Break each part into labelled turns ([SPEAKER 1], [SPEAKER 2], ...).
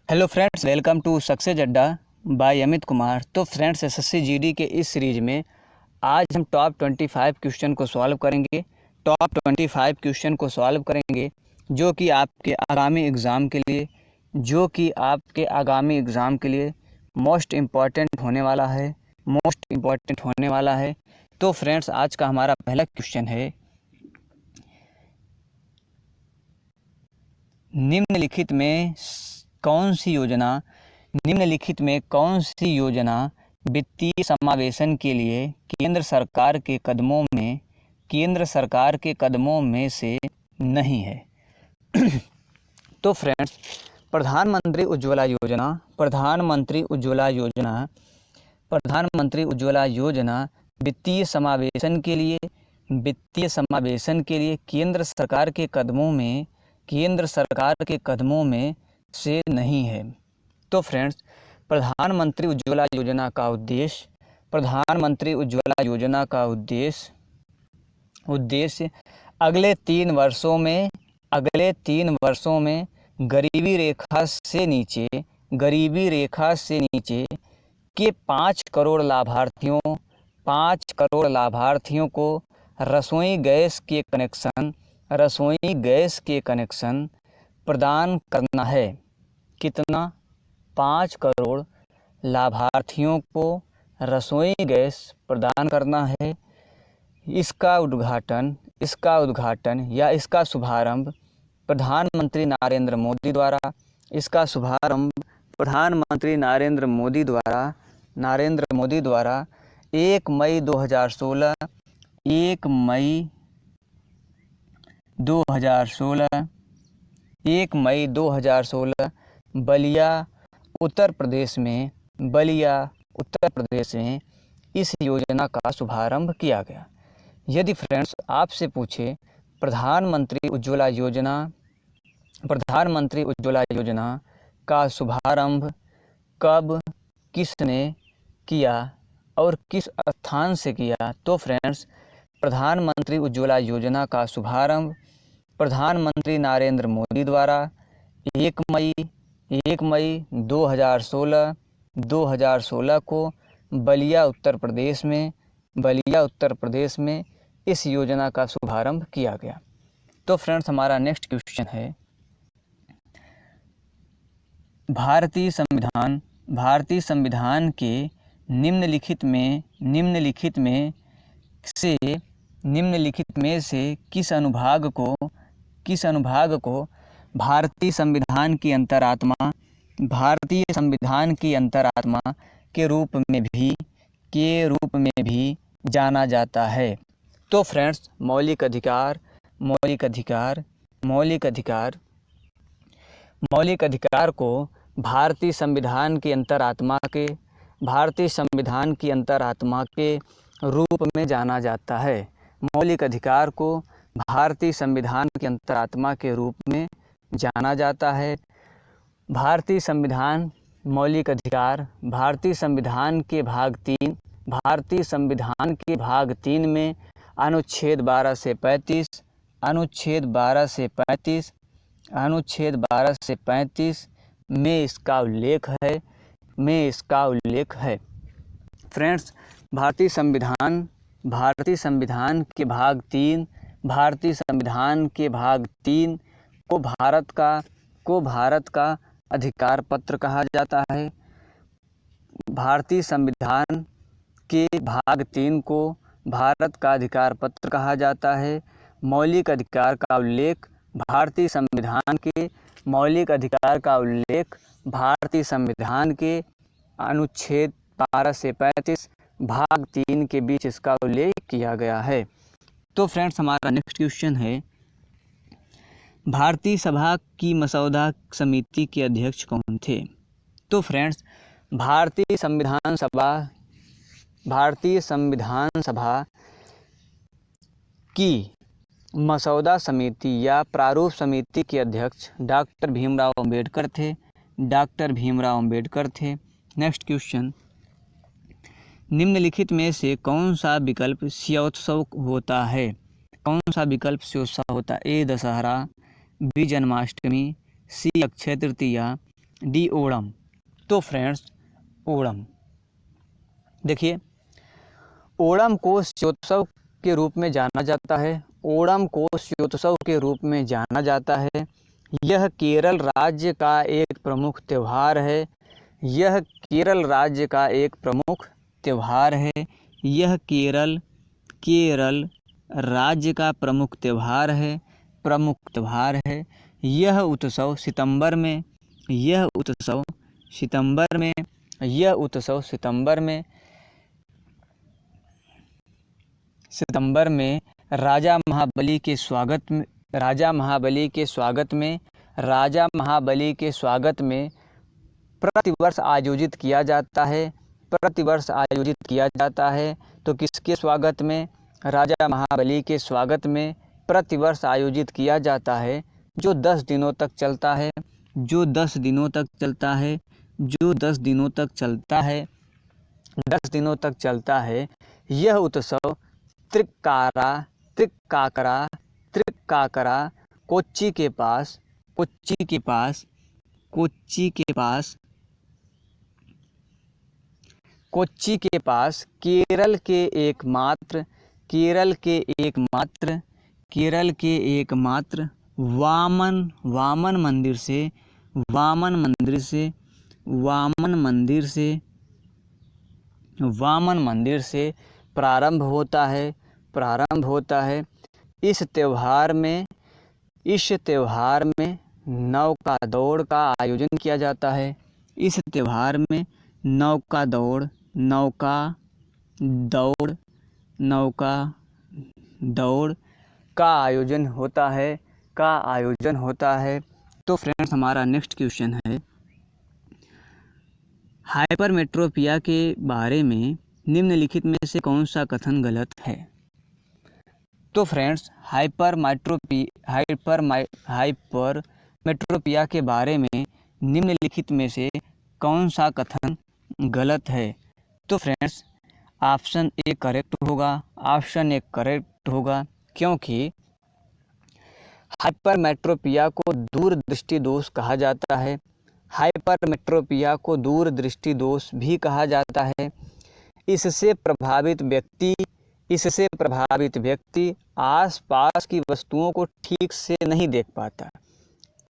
[SPEAKER 1] Hello friends, welcome to success Adda by Amit Kumar. तो friends, SSC GD के इस सीरीज में आज हम टॉप 25 क्वेश्चन को सॉल्व करेंगे। टॉप 25 क्वेश्चन को सॉल्व करेंगे जो कि आपके आगामी एग्ज़ाम के लिए मोस्ट इम्पॉर्टेंट होने वाला है। तो फ्रेंड्स, आज का हमारा पहला क्वेश्चन है, निम्नलिखित में कौन सी योजना वित्तीय समावेशन के लिए केंद्र सरकार के कदमों में से नहीं है। तो फ्रेंड्स, प्रधानमंत्री उज्ज्वला योजना वित्तीय समावेशन के लिए केंद्र सरकार के कदमों में से नहीं है। तो फ्रेंड्स, प्रधानमंत्री उज्ज्वला योजना का उद्देश्य अगले 3 वर्षों में गरीबी रेखा से नीचे के 5 करोड़ लाभार्थियों को रसोई गैस के कनेक्शन प्रदान करना है। कितना? 5 करोड़ लाभार्थियों को रसोई गैस प्रदान करना है। इसका उद्घाटन या इसका शुभारंभ प्रधानमंत्री नरेंद्र मोदी द्वारा 1 मई 2016 बलिया उत्तर प्रदेश में इस योजना का शुभारंभ किया गया। यदि फ्रेंड्स आपसे पूछे प्रधानमंत्री उज्ज्वला योजना का शुभारंभ कब, किसने किया और किस स्थान से किया, तो फ्रेंड्स, प्रधानमंत्री उज्ज्वला योजना का शुभारंभ प्रधानमंत्री नरेंद्र मोदी द्वारा 1 मई 2016 को बलिया उत्तर प्रदेश में इस योजना का शुभारंभ किया गया। तो फ्रेंड्स, हमारा नेक्स्ट क्वेश्चन है, भारतीय संविधान के निम्नलिखित में से किस अनुभाग को भारतीय संविधान की अंतरात्मा के रूप में भी जाना जाता है। तो फ्रेंड्स, मौलिक अधिकार को भारतीय संविधान की अंतरात्मा के रूप में जाना जाता है। मौलिक अधिकार को भारतीय संविधान की अंतरात्मा के रूप में जाना जाता है। भारतीय संविधान मौलिक अधिकार भारतीय संविधान के भाग 3 में अनुच्छेद 12 से 35 में इसका उल्लेख है। फ्रेंड्स, भारतीय संविधान के भाग 3 को भारत का अधिकार पत्र कहा जाता है। भारतीय संविधान के भाग 3 को भारत का अधिकार पत्र कहा जाता है। मौलिक अधिकार का उल्लेख भारतीय संविधान के अनुच्छेद 12 से 35 भाग 3 के बीच इसका उल्लेख किया गया है। तो फ्रेंड्स, हमारा नेक्स्ट क्वेश्चन है, भारतीय सभा की मसौदा समिति के अध्यक्ष कौन थे? तो फ्रेंड्स, भारतीय संविधान सभा की मसौदा समिति या प्रारूप समिति के अध्यक्ष डॉक्टर भीमराव अंबेडकर थे। नेक्स्ट क्वेश्चन, निम्नलिखित में से कौन सा विकल्प स्योत्सव होता है? ए दशहरा, बी जन्माष्टमी, सी अक्षय तृतीया, डी ओणम। तो फ्रेंड्स ओणम, देखिए ओणम को स्योत्सव के रूप में जाना जाता है। ओणम को स्योत्सव के रूप में जाना जाता है। यह केरल राज्य का एक प्रमुख त्यौहार है। यह केरल राज्य का एक प्रमुख त्यौहार है। यह केरल राज्य का प्रमुख त्यौहार है। यह उत्सव सितंबर में राजा महाबली के स्वागत में प्रतिवर्ष आयोजित किया जाता है। तो किसके स्वागत में? राजा महाबली के स्वागत में प्रतिवर्ष आयोजित किया जाता है, जो 10 दिनों तक चलता है। 10 दिनों तक चलता है। यह उत्सव त्रिक्काकरा कोच्चि के पास केरल के एकमात्र वामन मंदिर से प्रारंभ होता है। इस त्योहार में नौका दौड़ का आयोजन किया जाता है। इस त्योहार में नौका दौड़ का आयोजन होता है। तो फ्रेंड्स हमारा नेक्स्ट क्वेश्चन है, हाइपरमेट्रोपिया के बारे में निम्नलिखित में से कौन सा कथन गलत है? तो फ्रेंड्स हाइपरमेट्रोपिया के बारे में निम्नलिखित में से कौन सा कथन गलत है? तो फ्रेंड्स ऑप्शन ए करेक्ट होगा, क्योंकि हाइपरमेट्रोपिया को दूरदृष्टि दोष कहा जाता है। हाइपरमेट्रोपिया को दूरदृष्टि दोष भी कहा जाता है। इससे प्रभावित व्यक्ति आसपास की वस्तुओं को ठीक से नहीं देख पाता।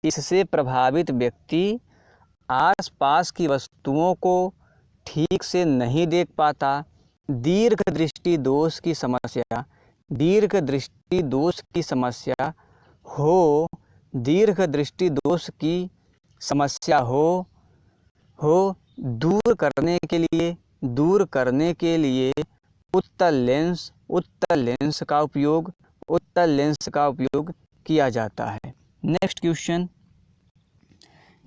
[SPEAKER 1] इससे प्रभावित व्यक्ति आसपास की वस्तुओं को ठीक से नहीं देख पाता। दीर्घदृष्टि दोष की समस्या दूर करने के लिए उत्तल लेंस का उपयोग किया जाता है। नेक्स्ट क्वेश्चन,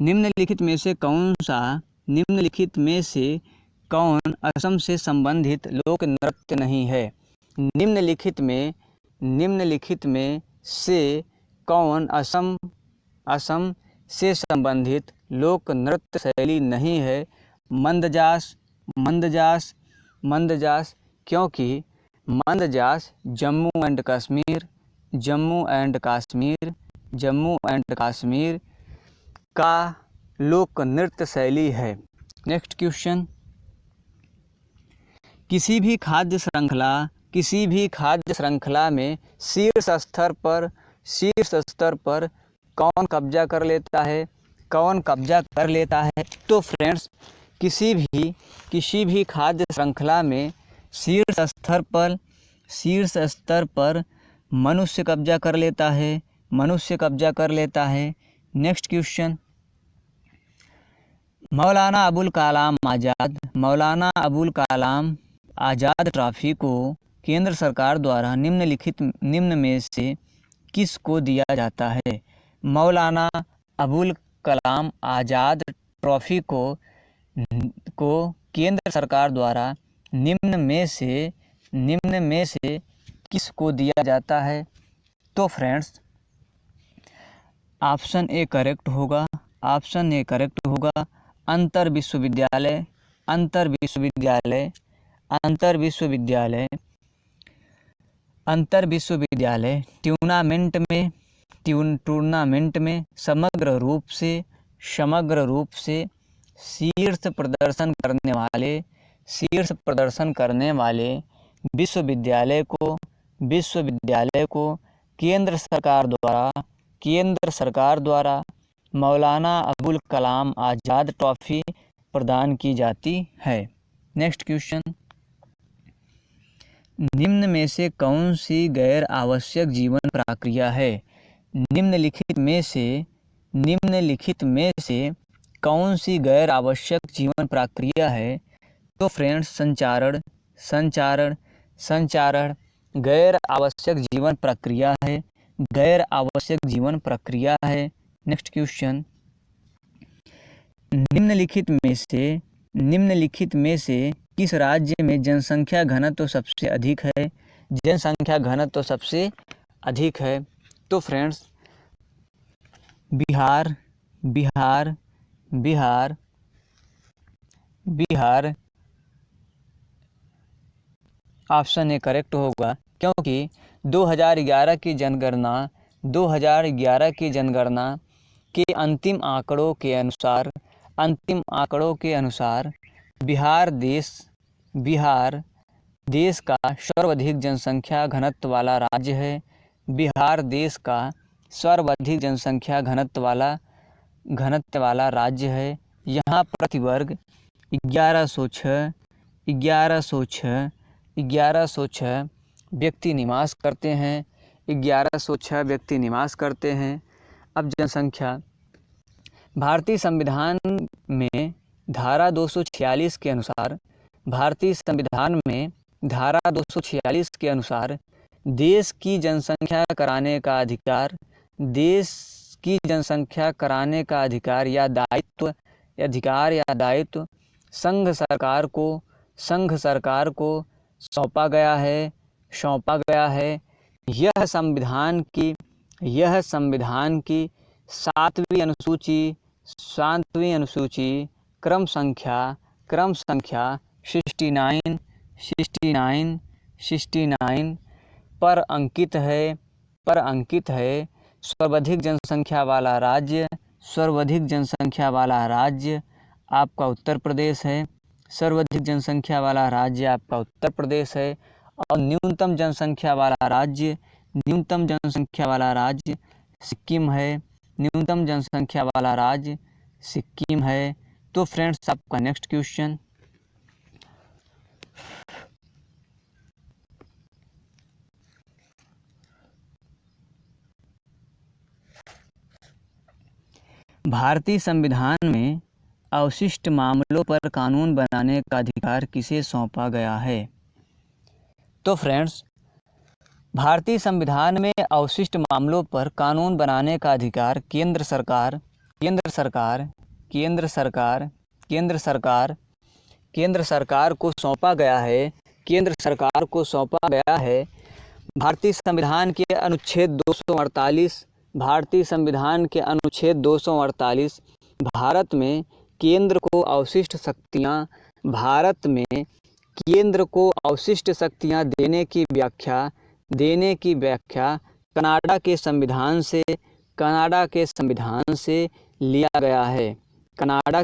[SPEAKER 1] निम्नलिखित में से कौन असम से संबंधित लोक नृत्य नहीं है? निम्नलिखित में से कौन असम से संबंधित लोक नृत्य शैली नहीं है? मंदजास, क्योंकि मंदजास जम्मू एंड कश्मीर का लोक नृत्य शैली है। नेक्स्ट क्वेश्चन, किसी भी खाद्य श्रृंखला में शीर्ष स्तर पर कौन कब्जा कर लेता है? तो फ्रेंड्स किसी भी खाद्य श्रृंखला में शीर्ष स्तर पर मनुष्य कब्जा कर लेता है। Next question, Maulana Abul Kalam Azad trophy को केंद्र सरकार द्वारा निम्न में से किसको दिया जाता है? मौलाना अबुल कलाम आज़ाद ट्रॉफी को केंद्र सरकार द्वारा निम्न में से किसको दिया जाता है? तो फ्रेंड्स ऑप्शन ए करेक्ट होगा। अंतर विश्वविद्यालय टूर्नामेंट में समग्र रूप से समग्र रूप से शीर्ष प्रदर्शन करने वाले विश्वविद्यालय को केंद्र सरकार द्वारा मौलाना अबुल कलाम आज़ाद ट्रॉफी प्रदान की जाती है। नेक्स्ट क्वेश्चन, निम्न में से कौन सी गैर आवश्यक जीवन प्रक्रिया है? निम्नलिखित में से कौन सी गैर आवश्यक जीवन प्रक्रिया है? तो फ्रेंड्स, संचारण गैर आवश्यक जीवन प्रक्रिया है। नेक्स्ट क्वेश्चन, निम्नलिखित में से किस राज्य में जनसंख्या घनत्व सबसे अधिक है? तो friends, Bihar option A correct होगा, क्योंकि 2011 की जनगणना के अंतिम आंकड़ों के अनुसार बिहार देश का सर्वाधिक जनसंख्या घनत्व वाला राज्य है। बिहार देश का सर्वाधिक जनसंख्या घनत्व वाला राज्य है। यहाँ प्रति वर्ग 1106 व्यक्ति निवास करते हैं। 1106 व्यक्ति निवास करते हैं। अब जनसंख्या, भारतीय संविधान में धारा 246 के अनुसार देश की जनसंख्या कराने का अधिकार या दायित्व संघ सरकार को सौंपा गया है। यह संविधान की 7वीं अनुसूची क्रम संख्या 69 पर अंकित है। सर्वाधिक जनसंख्या वाला राज्य आपका उत्तर प्रदेश है। और न्यूनतम जनसंख्या वाला राज्य सिक्किम है। तो फ्रेंड्स, आपका नेक्स्ट क्वेश्चन, भारतीय संविधान में अवशिष्ट मामलों पर कानून बनाने का अधिकार किसे सौंपा गया है? तो फ्रेंड्स, भारतीय संविधान में अवशिष्ट मामलों पर कानून बनाने का अधिकार केंद्र सरकार को सौंपा गया है। भारतीय संविधान के अनुच्छेद 248 भारत में केंद्र को अवशिष्ट शक्तियां देने की व्याख्या कनाडा के संविधान से लिया गया है। कनाडा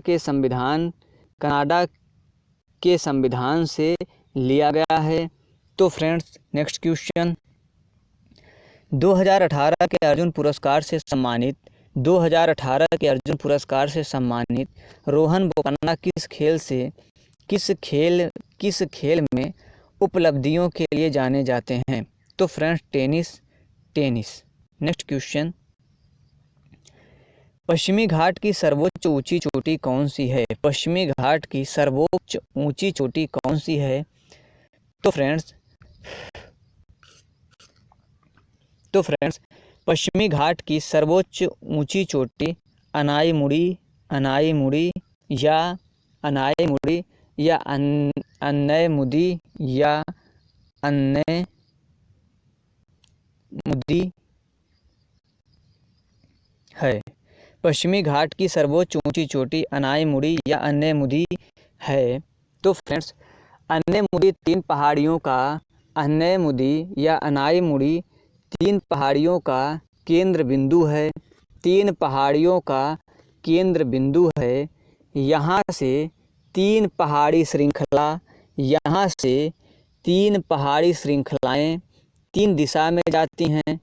[SPEAKER 1] के संविधान से लिया गया है। तो फ्रेंड्स, नेक्स्ट क्वेश्चन, 2018 के अर्जुन पुरस्कार से सम्मानित रोहन बोपन्ना किस खेल में उपलब्धियों के लिए जाने जाते हैं? तो फ्रेंड्स, टेनिस। नेक्स्ट क्वेश्चन, पश्चिमी घाट की सर्वोच्च ऊंची चोटी कौन सी है? तो फ्रेंड्स, पश्चिमी घाट की सर्वोच्च ऊंची चोटी अनाईमुड़ी या अन्नयमुदी है। पश्चिमी घाट की सर्वोच्च ऊंची चोटी अनाईमुड़ी या अन्नयमुदी है। तो फ्रेंड्स, अन्नयमुदी तीन पहाड़ियों का केंद्र बिंदु है। तीन पहाड़ियों का केंद्र बिंदु है, यहाँ से 3 पहाड़ी श्रृंखला, यहाँ से 3 पहाड़ी श्रृंखलाएँ 3 दिशा में जाती हैं,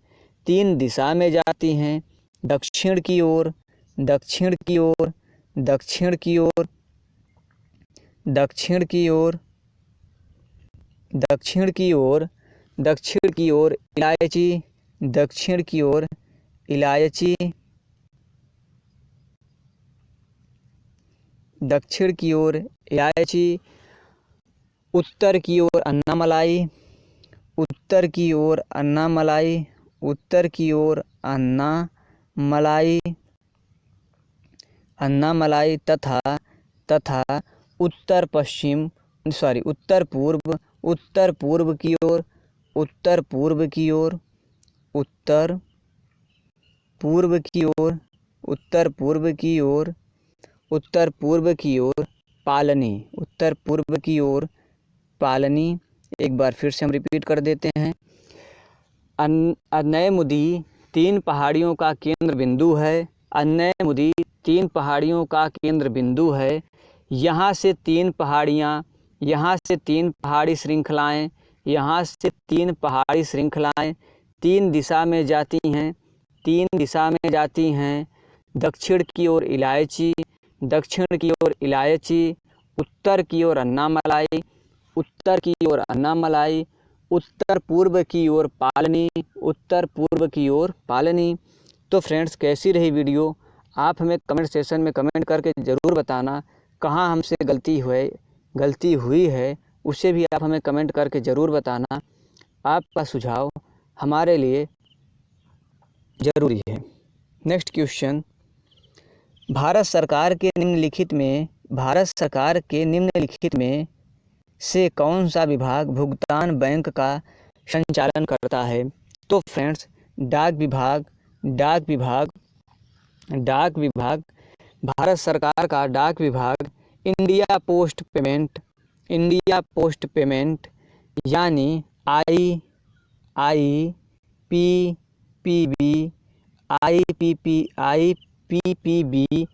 [SPEAKER 1] 3 दिशा में जाती हैं, दक्षिण की ओर, दक्षिण की ओर, दक्षिण की ओर, दक्षिण की ओर, दक्षिण की ओर, दक्षिण की ओर इलायची, दक्षिण की ओर इलायची, दक्षिण की ओर इलायची, उत्तर की ओर अन्नामलाई, उत्तर की ओर अन्नामलाई, उत्तर की ओर अन्नामलाई, अन्नामलाई तथा उत्तर पूर्व, उत्तर पूर्व की ओर, उत्तर पूर्व की ओर, उत्तर पूर्व की ओर, उत्तर पूर्व की ओर, उत्तर पूर्व की ओर पालनी, उत्तर पूर्व की ओर पालनी। एक बार फिर से हम रिपीट कर देते हैं। अनैमुदी 3 पहाड़ियों का केंद्र बिंदु है, अनैमुदी 3 पहाड़ियों का केंद्र बिंदु है। यहाँ से 3 पहाड़ियाँ, यहाँ से 3 पहाड़ी श्रृंखलाएँ, यहाँ से 3 पहाड़ी श्रृंखलाएँ 3 दिशा में जाती हैं, 3 दिशा में जाती हैं। दक्षिण की ओर इलायची, दक्षिण की ओर इलायची, उत्तर की ओर अन्नामलाई, उत्तर की ओर अन्नामलाई, उत्तर पूर्व की ओर पालनी, उत्तर पूर्व की ओर पालनी। तो फ्रेंड्स, कैसी रही वीडियो? आप हमें कमेंट सेशन में कमेंट करके ज़रूर बताना कहाँ हमसे गलती हुई है, उसे भी आप हमें कमेंट करके ज़रूर बताना। आपका सुझाव हमारे लिए ज़रूरी है। नेक्स्ट क्वेश्चन, भारत सरकार के निम्नलिखित में से कौन सा विभाग भुगतान बैंक का संचालन करता है? तो फ्रेंड्स, डाक विभाग, डाक विभाग, डाक विभाग, भारत सरकार का डाक विभाग इंडिया पोस्ट पेमेंट यानी आईपीपीबी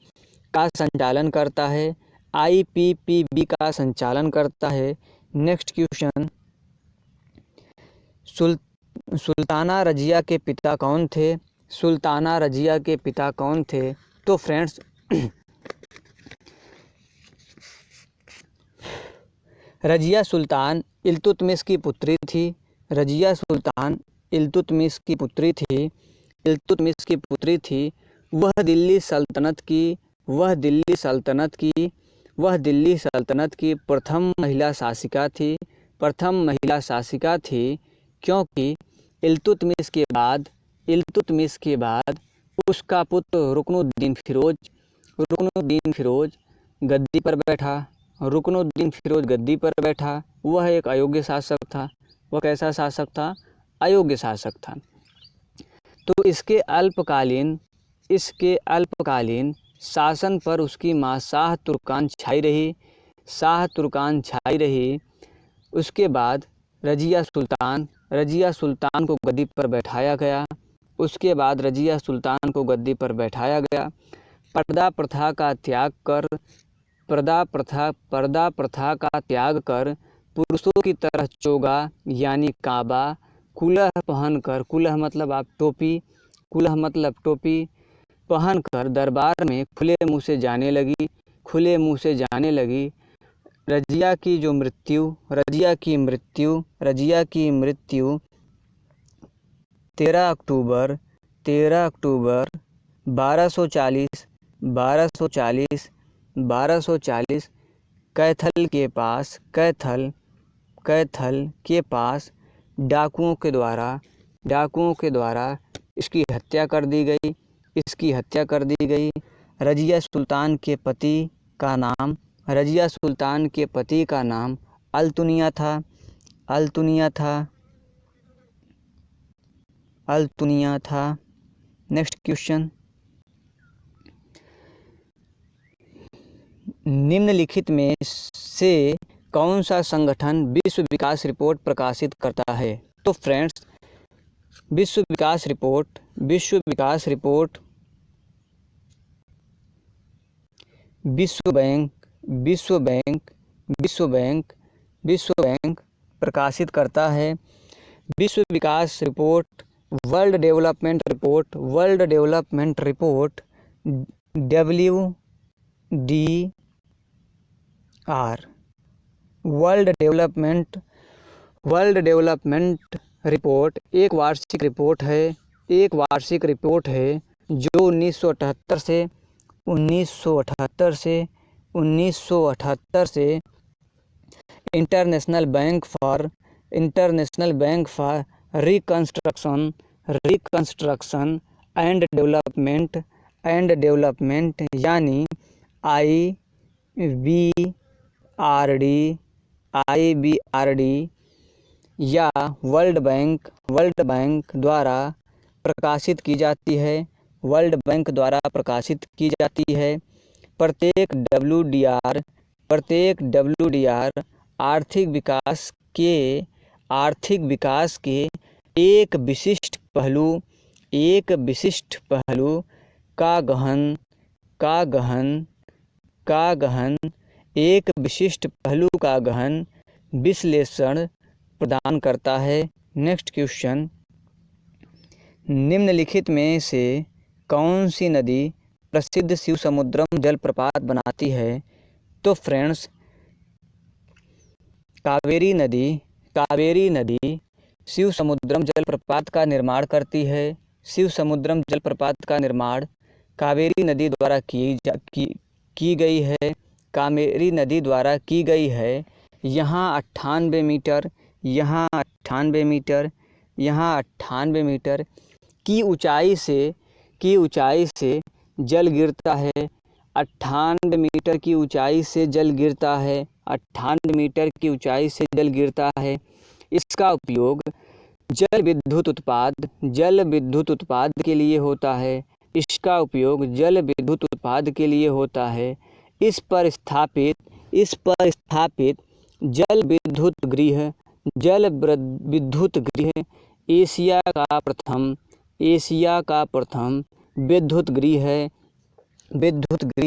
[SPEAKER 1] का संचालन करता है, आईपीपीबी का संचालन करता है। नेक्स्ट क्वेश्चन, सुल्ताना रजिया के पिता कौन थे? सुल्ताना रजिया के पिता कौन थे? तो फ्रेंड्स, रजिया सुल्तान इल्तुतमिश की पुत्री थी, रजिया सुल्तान इल्तुतमिश की पुत्री थी, इल्तुतमिश की पुत्री थी। वह दिल्ली सल्तनत की प्रथम महिला शासिका थी, क्योंकि इल्तुतमिश के बाद उसका पुत्र रुकनुद्दीन फिरोज गद्दी पर बैठा, रुकनुद्दीन फिरोज गद्दी पर बैठा। वह एक अयोग्य शासक था। वह कैसा शासक था? अयोग्य शासक था। तो इसके अल्पकालीन शासन पर उसकी माँ शाह तुर्कान छाई रही। उसके बाद रजिया सुल्तान को गद्दी पर बैठाया गया। उसके बाद रजिया सुल्तान को गद्दी पर बैठाया गया। पर्दा प्रथा का त्याग कर पुरुषों की तरह चोगा यानी काबा, कुलह पहनकर, कुलह मतलब आप टोपी, कुलह मतलब टोपी पहनकर दरबार में खुले मुंह से जाने लगी। रजिया की मृत्यु 13 अक्टूबर 1240 कैथल के पास डाकुओं के द्वारा इसकी हत्या कर दी गई। रजिया सुल्तान के पति का नाम अल्तुनिया था। नेक्स्ट क्वेश्चन, निम्नलिखित में से कौन सा संगठन विश्व विकास रिपोर्ट प्रकाशित करता है? तो फ्रेंड्स, विश्व विकास रिपोर्ट विश्व बैंक विश्व बैंक विश्व बैंक विश्व बैंक प्रकाशित करता है। विश्व विकास report, world development report, world development report WDR, world development report एक वार्षिक रिपोर्ट है, एक वार्षिक रिपोर्ट है जो 1978 से international bank for reconstruction and development यानी IBRD या वर्ल्ड बैंक द्वारा प्रकाशित की जाती है। वर्ल्ड बैंक द्वारा प्रकाशित की जाती है। प्रत्येक WDR आर्थिक विकास के एक विशिष्ट पहलू का गहन विश्लेषण प्रदान करता है। नेक्स्ट क्वेश्चन, निम्नलिखित में से कौन सी नदी प्रसिद्ध शिव समुद्रम जलप्रपात बनाती है? तो फ्रेंड्स, कावेरी नदी शिव समुद्रम जलप्रपात का निर्माण करती है। शिव समुद्रम जलप्रपात का निर्माण कावेरी नदी द्वारा की गई है। कावेरी नदी द्वारा की गई है। यहाँ 98 मीटर, यहाँ 98 मीटर, यहाँ 98 मीटर की ऊंचाई से जल गिरता है। 98 मीटर की ऊंचाई से जल गिरता है। 98 मीटर की ऊंचाई से जल गिरता है। इसका उपयोग जल विद्युत उत्पाद के लिए होता है। इसका उपयोग जल विद्युत उत्पाद के लिए होता है। इस पर स्थापित जल विद्युत गृह एशिया का प्रथम विद्युत गृह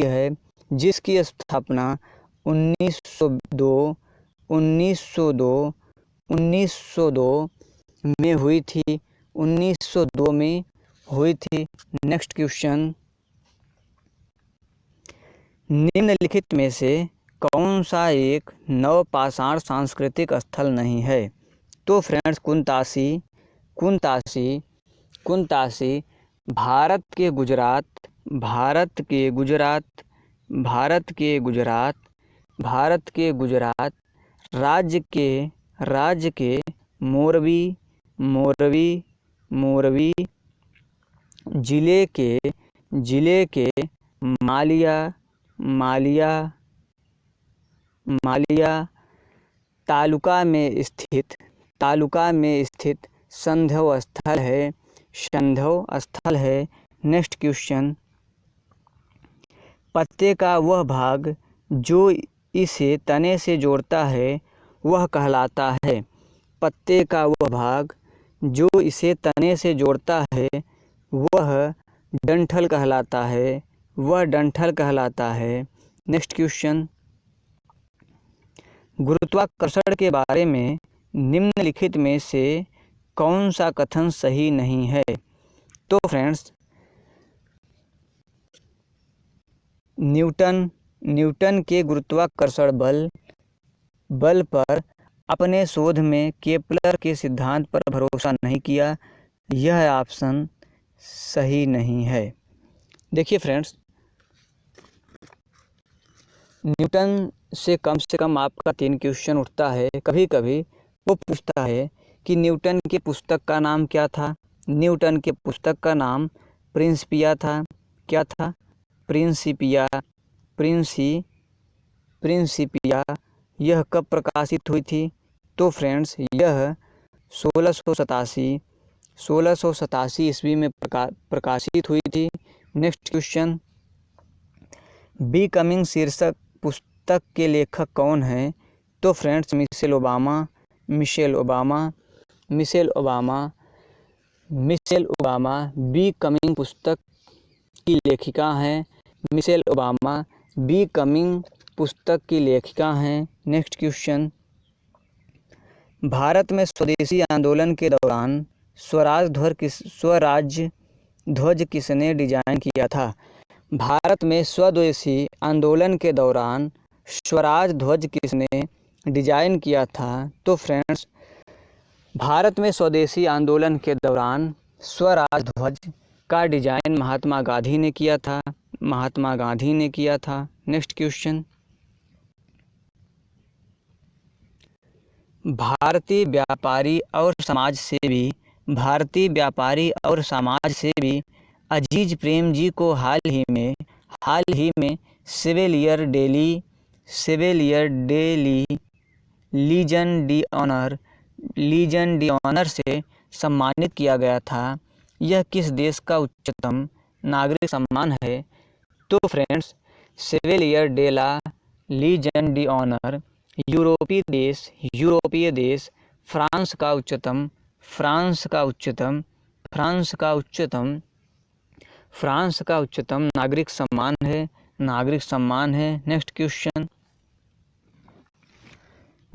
[SPEAKER 1] है, जिसकी स्थापना 1902 में हुई थी। 1902 में हुई थी। नेक्स्ट क्वेश्चन, निम्नलिखित में से कौन सा एक नवपाषाण सांस्कृतिक स्थल नहीं है? तो फ्रेंड्स, कुंतासी भारत के गुजरात राज्य के मोरबी जिले के मालिया तालुका में स्थित संधव स्थल है। नेक्स्ट क्वेश्चन, पत्ते का वह भाग जो इसे तने से जोड़ता है वह कहलाता है। पत्ते का वह भाग जो इसे तने से जोड़ता है वह डंठल कहलाता है। नेक्स्ट क्वेश्चन, गुरुत्वाकर्षण के बारे में निम्नलिखित में से कौन सा कथन सही नहीं है? तो फ्रेंड्स, न्यूटन के गुरुत्वाकर्षण बल पर अपने शोध में केपलर के सिद्धांत पर भरोसा नहीं किया। यह ऑप्शन सही नहीं है। देखिए फ्रेंड्स, न्यूटन से कम आपका 3 क्वेश्चन उठता है। कभी कभी वो पूछता है कि न्यूटन की पुस्तक का नाम क्या था? न्यूटन की पुस्तक का नाम प्रिंसिपिया था। क्या था? प्रिंसिपिया। यह कब प्रकाशित हुई थी? तो फ्रेंड्स, यह 1687 ईस्वी में प्रकाशित हुई थी। नेक्स्ट क्वेश्चन, बिकमिंग शीर्षक पुस्तक के लेखक कौन हैं? तो फ्रेंड्स, मिशेल ओबामा बिकमिंग पुस्तक की लेखिका हैं। मिशेल ओबामा बिकमिंग पुस्तक की लेखिका हैं। नेक्स्ट क्वेश्चन, भारत में स्वदेशी आंदोलन के दौरान स्वराज ध्वज किसने डिजाइन किया था? भारत में स्वदेशी आंदोलन के दौरान स्वराज ध्वज किसने डिजाइन किया था? तो फ्रेंड्स, भारत में स्वदेशी आंदोलन के दौरान स्वराज ध्वज का डिजाइन महात्मा गांधी ने किया था। महात्मा गांधी ने किया था। नेक्स्ट क्वेश्चन, भारतीय व्यापारी और समाज सेवी अजीज प्रेम जी को हाल ही में सेवेलियर डेली लीजन डी ऑनर से सम्मानित किया गया था। यह किस देश का उच्चतम नागरिक सम्मान है? तो फ्रेंड्स, सेवेलियर डेला लीजन डी ऑनर यूरोपीय देश फ्रांस का उच्चतम नागरिक सम्मान है। नेक्स्ट क्वेश्चन,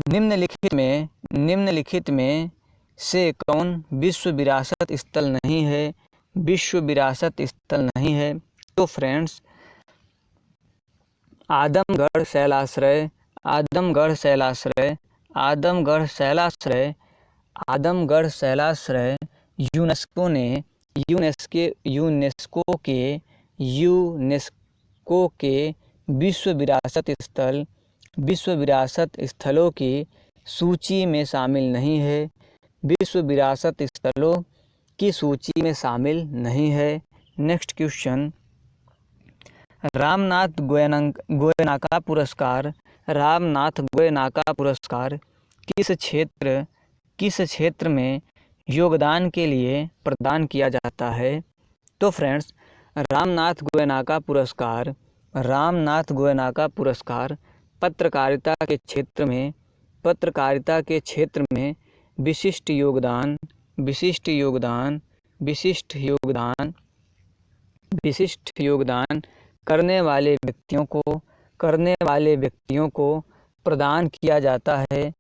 [SPEAKER 1] निम्नलिखित में से कौन विश्व विरासत स्थल नहीं है? तो फ्रेंड्स, आदमगढ़ शैलाश्रय यूनेस्को के विश्व विरासत स्थलों की सूची में शामिल नहीं है। विश्व विरासत स्थलों की सूची में शामिल नहीं है। नेक्स्ट क्वेश्चन, रामनाथ गोयनाका पुरस्कार किस क्षेत्र में योगदान के लिए प्रदान किया जाता है? तो फ्रेंड्स, रामनाथ गोयनाका पुरस्कार पत्रकारिता के क्षेत्र में विशिष्ट योगदान करने वाले व्यक्तियों को प्रदान किया जाता है।